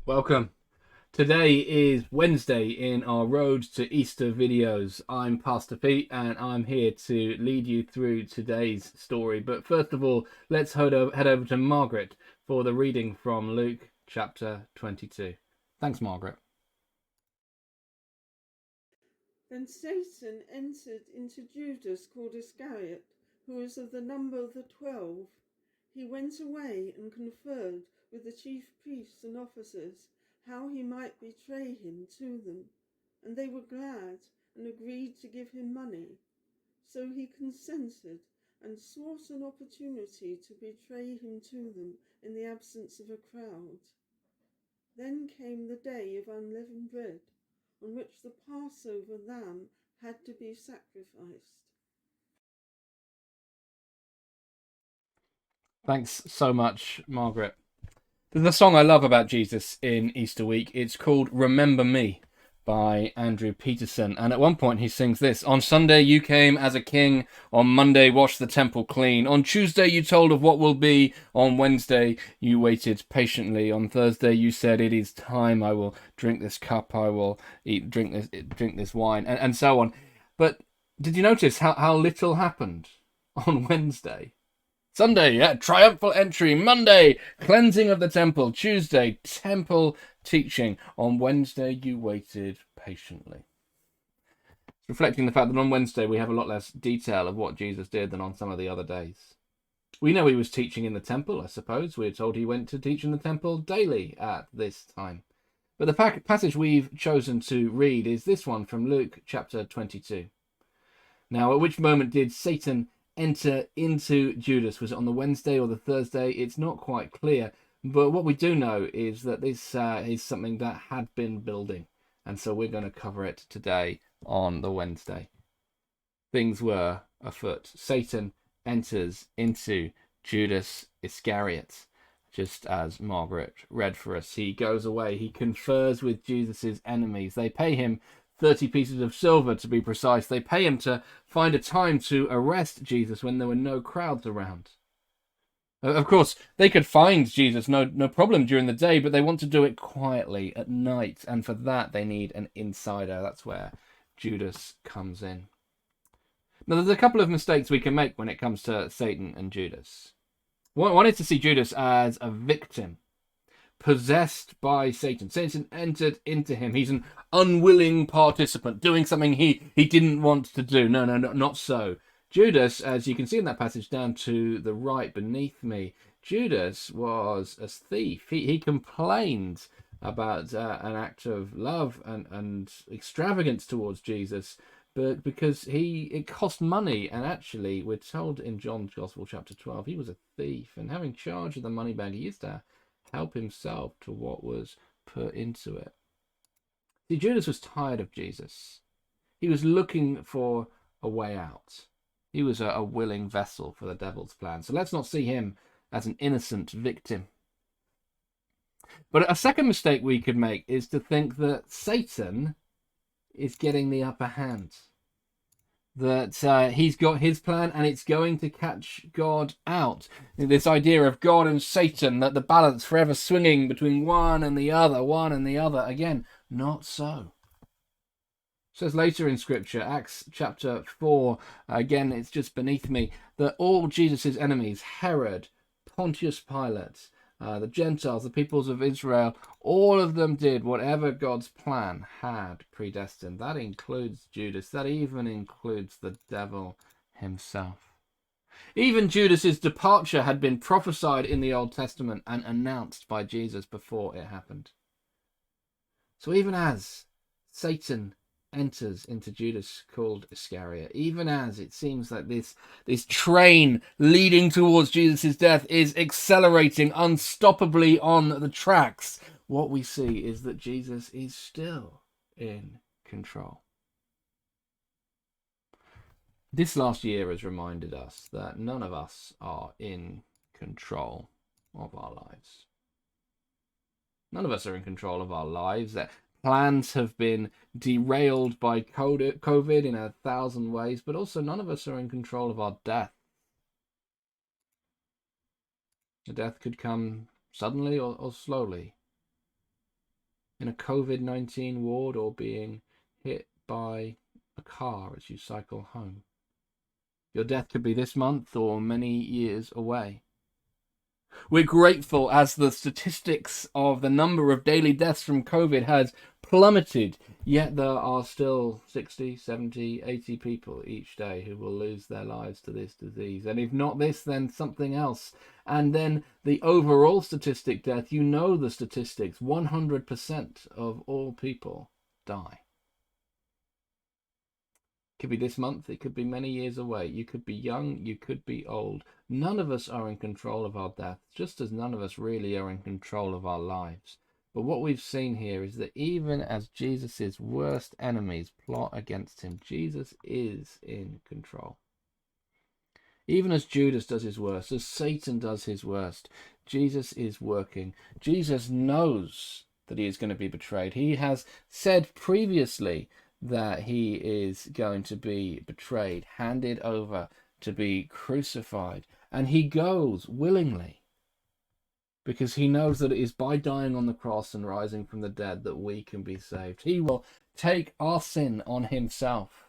Welcome. Today is Wednesday in our Road to Easter videos. I'm Pastor Pete and I'm here to lead you through today's story. But first of all, let's head over to Margaret for the reading from Luke chapter 22. Thanks, Margaret. Then Satan entered into Judas, called Iscariot, who was of the number of the 12. He went away and conferred with the chief priests and officers how he might betray him to them, and they were glad and agreed to give him money. So he consented and sought an opportunity to betray him to them in the absence of a crowd. Then came the day of unleavened bread, on which the Passover lamb had to be sacrificed. Thanks so much, Margaret. There's a song I love about Jesus in Easter week. It's called Remember Me by Andrew Peterson. And at one point he sings this: On Sunday you came as a king. On Monday washed the temple clean. On Tuesday you told of what will be. On Wednesday you waited patiently. On Thursday you said, it is time. I will drink this cup. I will drink this wine, and so on. But did you notice how little happened on Wednesday? Sunday, yeah, triumphal entry. Monday, cleansing of the temple. Tuesday, temple teaching. On Wednesday, you waited patiently. It's reflecting the fact that on Wednesday we have a lot less detail of what Jesus did than on some of the other days. We know he was teaching in the temple, I suppose. We're told he went to teach in the temple daily at this time. But the passage we've chosen to read is this one from Luke chapter 22. Now, at which moment did Satan enter into Judas? Was it on the Wednesday or the Thursday? It's not quite clear. But what we do know is that this is something that had been building. And so we're going to cover it today on the Wednesday. Things were afoot. Satan enters into Judas Iscariot, just as Margaret read for us. He goes away. He confers with Jesus's enemies. They pay him 30 pieces of silver, to be precise. They pay him to find a time to arrest Jesus when there were no crowds around. Of course, they could find Jesus no problem during the day, but they want to do it quietly at night, and for that they need an insider. That's where Judas comes in. Now, there's a couple of mistakes we can make when it comes to Satan and Judas. One is to see Judas as a victim, possessed by Satan. Satan entered into him. He's an unwilling participant, doing something he didn't want to do. No, not so. Judas, as you can see in that passage down to the right beneath me, Judas was a thief. He complained about an act of love and extravagance towards Jesus, but because it cost money. And actually, we're told in John's Gospel, chapter 12, he was a thief. And having charge of the money bag, he used to help himself to what was put into it. See, Judas was tired of Jesus. He was looking for a way out. He was a willing vessel for the devil's plan. So let's not see him as an innocent victim. But a second mistake we could make is to think that Satan is getting the upper hand. That he's got his plan and it's going to catch God out. This idea of God and Satan, that the balance forever swinging between one and the other. Again, not so. It says later in Scripture, Acts chapter 4, again, it's just beneath me, that all Jesus' enemies, Herod, Pontius Pilate, the Gentiles, the peoples of Israel, all of them did whatever God's plan had predestined. That includes Judas. That even includes the devil himself. Even Judas's departure had been prophesied in the Old Testament and announced by Jesus before it happened. So even as Satan enters into Judas called Iscariot, even as it seems like this train leading towards Jesus' death is accelerating unstoppably on the tracks, what we see is that Jesus is still in control. This last year has reminded us that none of us are in control of our lives. None of us are in control of our lives. That plans have been derailed by COVID in 1,000 ways, but also none of us are in control of our death. The death could come suddenly or slowly. in a COVID-19 ward or being hit by a car as you cycle home. Your death could be this month or many years away. We're grateful as the statistics of the number of daily deaths from COVID has plummeted, yet there are still 60, 70, 80 people each day who will lose their lives to this disease. And if not this, then something else. And then the overall statistic death, you know the statistics, 100% of all people die. It could be this month, it could be many years away. You could be young, you could be old. None of us are in control of our death, just as none of us really are in control of our lives. But what we've seen here is that even as Jesus' worst enemies plot against him, Jesus is in control. Even as Judas does his worst, as Satan does his worst, Jesus is working. Jesus knows that he is going to be betrayed. He has said previously that he is going to be betrayed, handed over to be crucified. And he goes willingly because he knows that it is by dying on the cross and rising from the dead that we can be saved. He will take our sin on himself.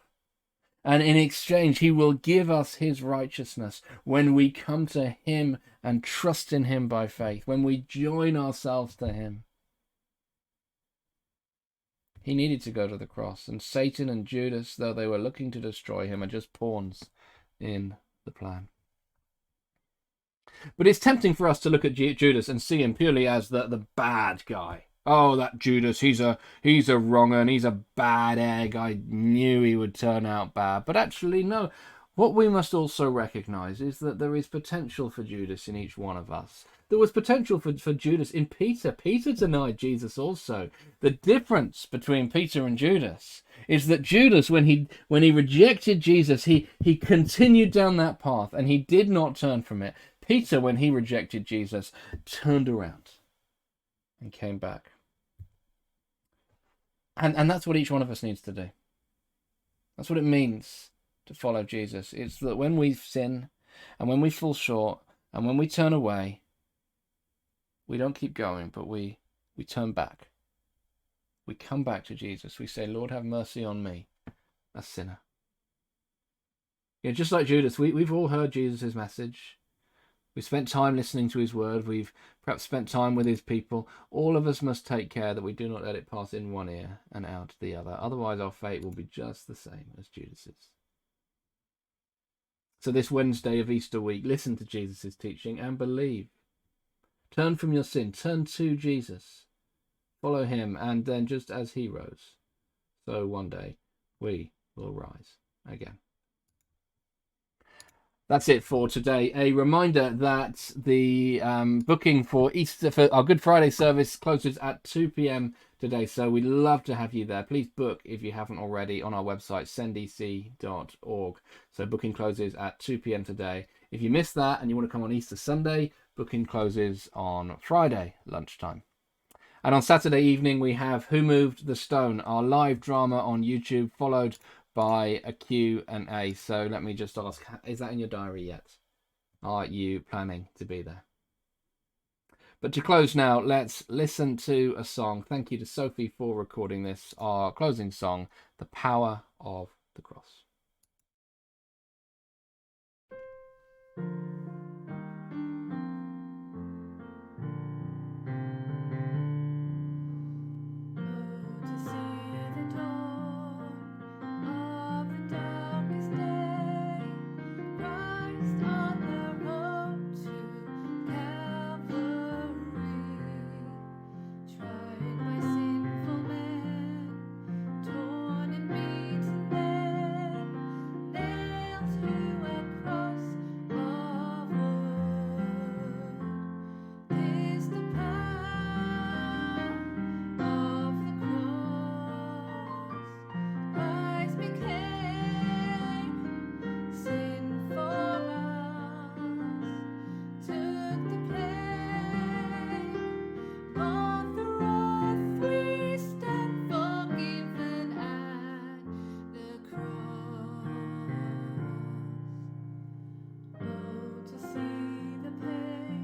And in exchange, he will give us his righteousness when we come to him and trust in him by faith, when we join ourselves to him. He needed to go to the cross, and Satan and Judas, though they were looking to destroy him, are just pawns in the plan. But it's tempting for us to look at Judas and see him purely as the bad guy. Oh, that Judas, he's a wrong un, he's a bad egg. I knew he would turn out bad. But actually, no. What we must also recognize is that there is potential for Judas in each one of us. There was potential for Judas in Peter. Peter denied Jesus also. The difference between Peter and Judas is that Judas, when he rejected Jesus, he continued down that path and he did not turn from it. Peter, when he rejected Jesus, turned around and came back. And that's what each one of us needs to do. That's what it means to follow Jesus. It's that when we sin and when we fall short and when we turn away, we don't keep going, but we turn back. We come back to Jesus. We say, Lord, have mercy on me, a sinner. Yeah, just like Judas, we've all heard Jesus' message. We've spent time listening to his word. We've perhaps spent time with his people. All of us must take care that we do not let it pass in one ear and out the other. Otherwise, our fate will be just the same as Judas's. So this Wednesday of Easter week, listen to Jesus' teaching and believe. Turn from your sin. Turn to Jesus. Follow him. And then just as he rose, so one day we will rise again. That's it for today. A reminder that the booking for our Good Friday service closes at 2 p.m. today. So we'd love to have you there. Please book if you haven't already on our website, sendec.org. So booking closes at 2 p.m. today. If you missed that and you want to come on Easter Sunday, booking closes on Friday lunchtime. And on Saturday evening, we have Who Moved the Stone, our live drama on YouTube, followed by a Q&A. So let me just ask, is that in your diary yet? Are you planning to be there? But to close now, let's listen to a song. Thank you to Sophie for recording this, our closing song, The Power of the Cross. Oh, to see the pain